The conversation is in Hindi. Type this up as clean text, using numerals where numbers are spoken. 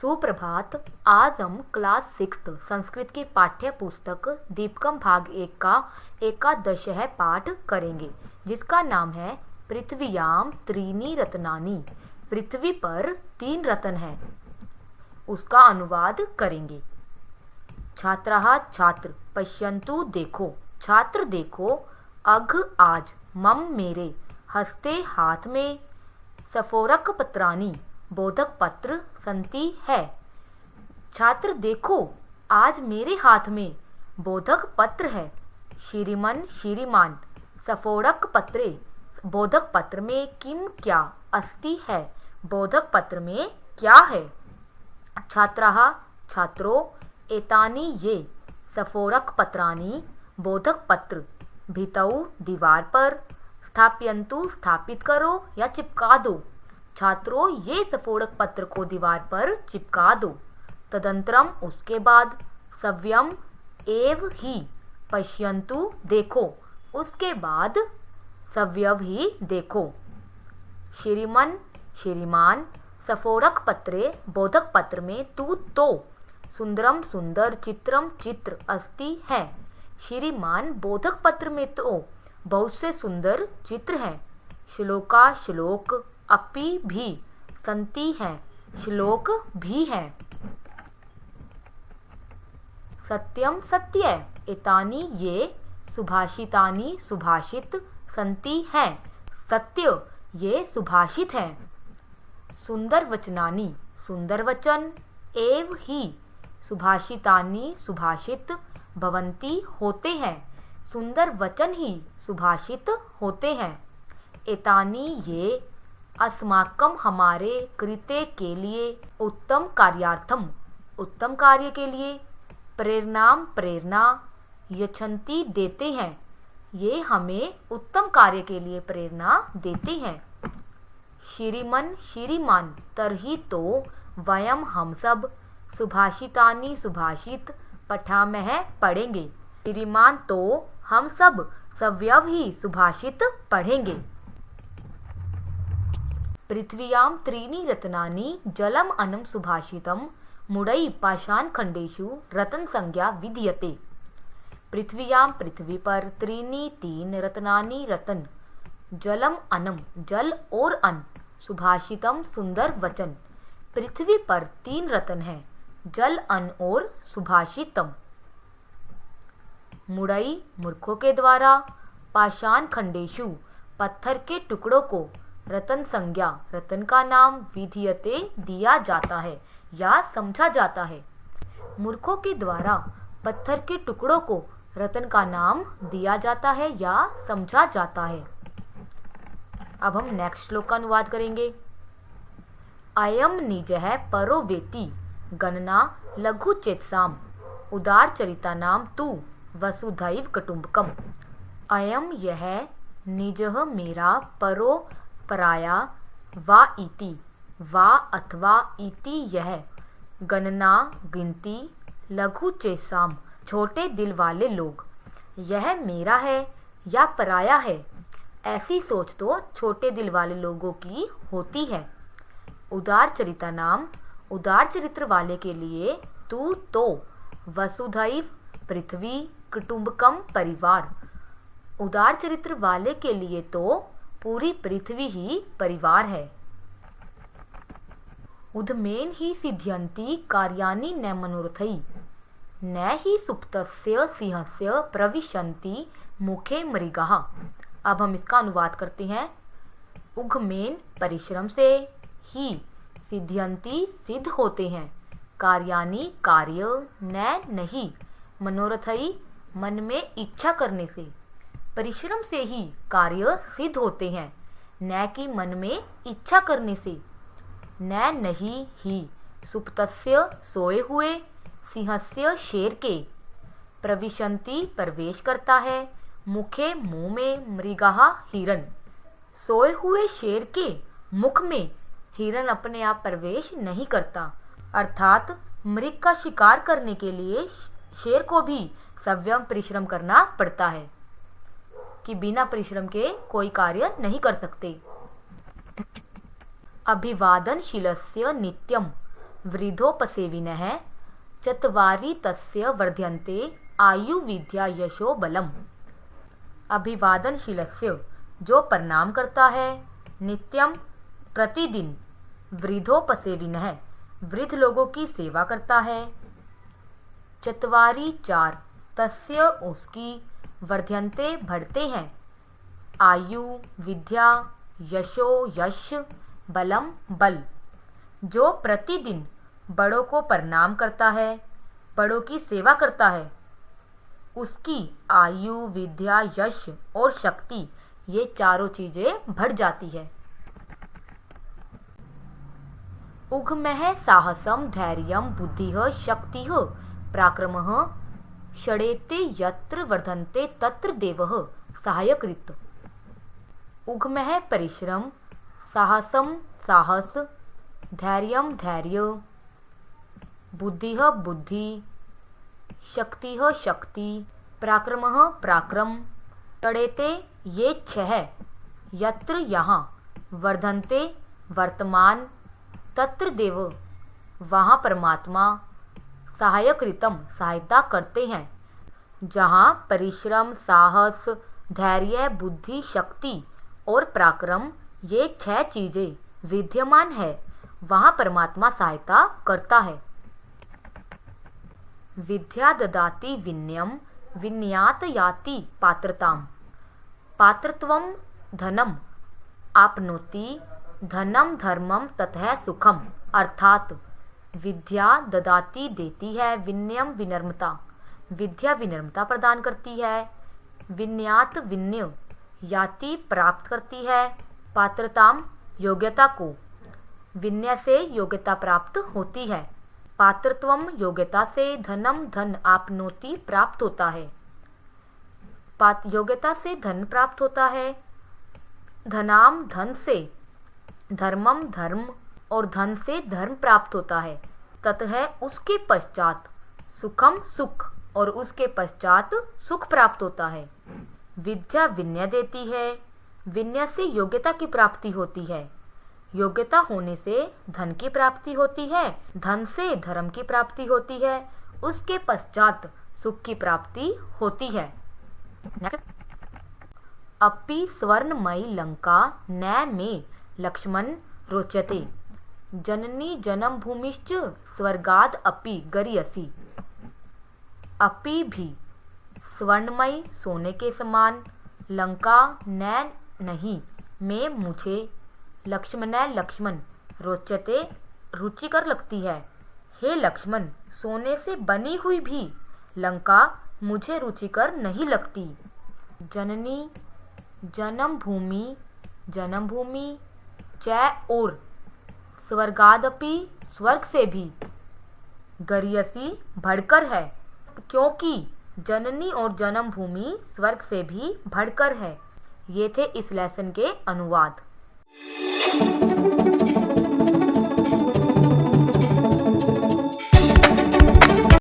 सुप्रभात। आज हम क्लास 6 संस्कृत की पाठ्य पुस्तक दीपकम भाग 1 का एकादशः पाठ करेंगे, जिसका नाम है पृथ्व्याम त्रीणि रत्नानि। पृथ्वी पर 3 रत्न हैं, उसका अनुवाद करेंगे। छात्राः छात्र पश्यन्तु देखो, छात्र देखो। अघ आज मम मेरे, हस्ते हाथ में, सफोरक पत्राणि बोधक पत्र संति है। छात्र देखो, आज मेरे हाथ में बोधक पत्र है। श्रीमन श्रीमान सफोरक पत्रे, बोधक पत्र में किम क्या अस्ति है, बोधक पत्र में क्या है। छात्राः छात्रो एतानि ये सफोरक पत्राणि बोधक पत्र भितौ दीवार पर स्थापयन्तु, स्थापित करो या चिपका दो। छात्रों ये सफोरक पत्र को दीवार पर चिपका दो। तदंतरम उसके बाद सव्यम एव ही पश्यन्तु देखो, उसके बाद सव्यव ही देखो। श्रीमन श्रीमान सफोरक पत्रे बोधक पत्र में तू तो सुंदरम सुंदर चित्रम चित्र अस्ति है। श्रीमान बोधक पत्र में तो बहुत से सुंदर चित्र हैं। श्लोका श्लोक अपि भी संति हैं, श्लोक भी हैं। सत्यम सत्य एतानि ये सुभाषितानि सुभाषित संति हैं, सत्य ये सुभाषित हैं। सुंदर वचनानि सुंदर वचन, एव ही सुभाषितानि सुभाषित भवन्ति होते हैं, सुंदर वचन ही सुभाषित होते हैं। एतानि ये अस्माकम हमारे कृते के लिए, उत्तम कार्यार्थम उत्तम कार्य के लिए, प्रेरणाम प्रेरणा यच्छन्ति देते हैं, ये हमें उत्तम कार्य के लिए प्रेरणा देते हैं। श्रीमन श्रीमान तरही तो वयम हम सब सुभाषितानि सुभाषित पठामः पढ़ेंगे। श्रीमान तो हम सब सव्यव ही सुभाषित पढ़ेंगे। पृथ्व्याम त्रीणि रत्नानि जलम अनम सुभाषितम मुड़ई पाषाण खंडेषु रतन संज्ञा विधीयते। पृथ्व्याम पृथ्वी पर, त्रीणि 3 रत्नानि रतन, जलम अनम जल और अन, सुभाषितम सुंदर वचन। पृथ्वी पर 3 रत्न हैं, जल अन और सुभाषितम। मुड़ई मूर्खों के द्वारा, पाषाण खंडेषु पत्थर के टुकड़ों को, रतन संज्ञा रतन का नाम, विधीयते दिया जाता है या समझा जाता है। मूर्खों के द्वारा पत्थर के टुकड़ों को रतन का नाम दिया जाता है या समझा जाता है। अब हम नेक्स्ट श्लोक का अनुवाद करेंगे। अयम निजः परो वेति गणना लघु चेतसाम उदार चरिता नाम तु वसुधैव कुटुंबकम। अयम यह, निजः मेरा, परो पराया, वा इति वा अथवा इति यह, गणना गिनती, लघु चेतसाम छोटे दिल वाले लोग। यह मेरा है या पराया है, ऐसी सोच तो छोटे दिल वाले लोगों की होती है। उदार चरिता नाम उदार चरित्र वाले के लिए, तू तो वसुधैव पृथ्वी, कुटुंबकम परिवार, उदार चरित्र वाले के लिए तो पूरी पृथ्वी ही परिवार है। उद्मेन ही सिद्ध्यन्ति कार्याणि न मनोरथै, न ही सुप्तस्य सिंहस्य प्रविशन्ति मुखे मृगाः। अब हम इसका अनुवाद करते हैं। उद्मेन परिश्रम से, ही सिद्ध्यन्ति सिद्ध होते हैं, कार्याणि कार्य, न नहीं मनोरथै मन में इच्छा करने से। परिश्रम से ही कार्य सिद्ध होते हैं, न कि मन में इच्छा करने से। न नहीं ही सुप्तस्य सोए हुए, सिंहस्य शेर के, प्रविशन्ति प्रवेश करता है, मुखे मुंह में, मृगाः हिरन, सोए हुए शेर के मुख में हिरन अपने आप प्रवेश नहीं करता। अर्थात मृग का शिकार करने के लिए शेर को भी सव्यम परिश्रम करना पड़ता है, कि बिना परिश्रम के कोई कार्य नहीं कर सकते। अभिवादनशीलस्य नित्यम वृद्धोपसेविनः चत्वारि तस्य वर्ध्यन्ते आयु विद्या यशो बलम। अभिवादनशीलस्य जो प्रणाम करता है, नित्यम प्रतिदिन, वृद्धोपसेविनः वृद्ध लोगों की सेवा करता है, चत्वारि चार, तस्य उसकी, वर्ध्यन्ते बढ़ते हैं, आयु विद्या यशो यश बलम बल। जो प्रतिदिन बड़ों को प्रणाम करता है, बड़ों की सेवा करता है, उसकी आयु विद्या यश और शक्ति ये चारों चीजें बढ़ जाती है। उघमः साहसम धैर्यम बुद्धिः शक्तिः पराक्रमः षडेते यत्र वर्धन्ते तत्र देवः सहायकृत्। उघमः परिश्रम, साहसम साहस, धैर्यम धैर्य, बुद्धिः बुद्धि, शक्तिः शक्ति, पराक्रमः पराक्रम, षडेते ये छह, यत्र यहाँ, वर्धन्ते वर्तमान, तत्र देव वहाँ परमात्मा, सहायकृतम सहायता करते हैं। जहाँ परिश्रम, साहस, धैर्य, बुद्धि, शक्ति और पराक्रम ये छह चीजें विद्यमान है, वहाँ परमात्मा सहायता करता है। विद्या ददाति विनयम विनयात याति पात्रताम। पात्रत्वम धनम आपनोति धनम धर्मम ततः सुखम। अर्थात विद्या ददाती देती है, विनयम विनम्रता, विद्या विनम्रता प्रदान करती है, विनयात विनय याति प्राप्त करती है, पात्रताम योग्यता को, विनय से योग्यता प्राप्त होती है, पात्रत्वम योग्यता से, धनम धन आपनोति प्राप्त होता है, योग्यता से धन प्राप्त होता है, धनाम धन से, धर्मम धर्म और धन से धर्म प्राप्त होता है, ततः उसके पश्चात सुखम सुख और उसके पश्चात सुख प्राप्त होता है। विद्या विनय देती है, विनय से योग्यता की प्राप्ति होती है, योग्यता होने से धन की प्राप्ति होती है, धन से धर्म की प्राप्ति होती है, उसके पश्चात सुख की प्राप्ति होती है। अपि स्वर्णमयी लंका न मे लक्ष्मण रोचते, जननी जन्म भूमिश्च स्वर्गाद अपि गरियसी। अपि भी स्वर्णमयी सोने के समान, लंका न नहीं, में मुझे, लक्ष्मण लक्ष्मण, रोचते रुचिकर लगती है। हे लक्ष्मण, सोने से बनी हुई भी लंका मुझे रुचिकर नहीं लगती। जननी जन्मभूमि, जन्मभूमि च और स्वर्गादपि स्वर्ग से भी, गरियसी बढ़कर है, क्योंकि जननी और जन्मभूमि स्वर्ग से भी बढ़कर है। ये थे इस लेसन के अनुवाद।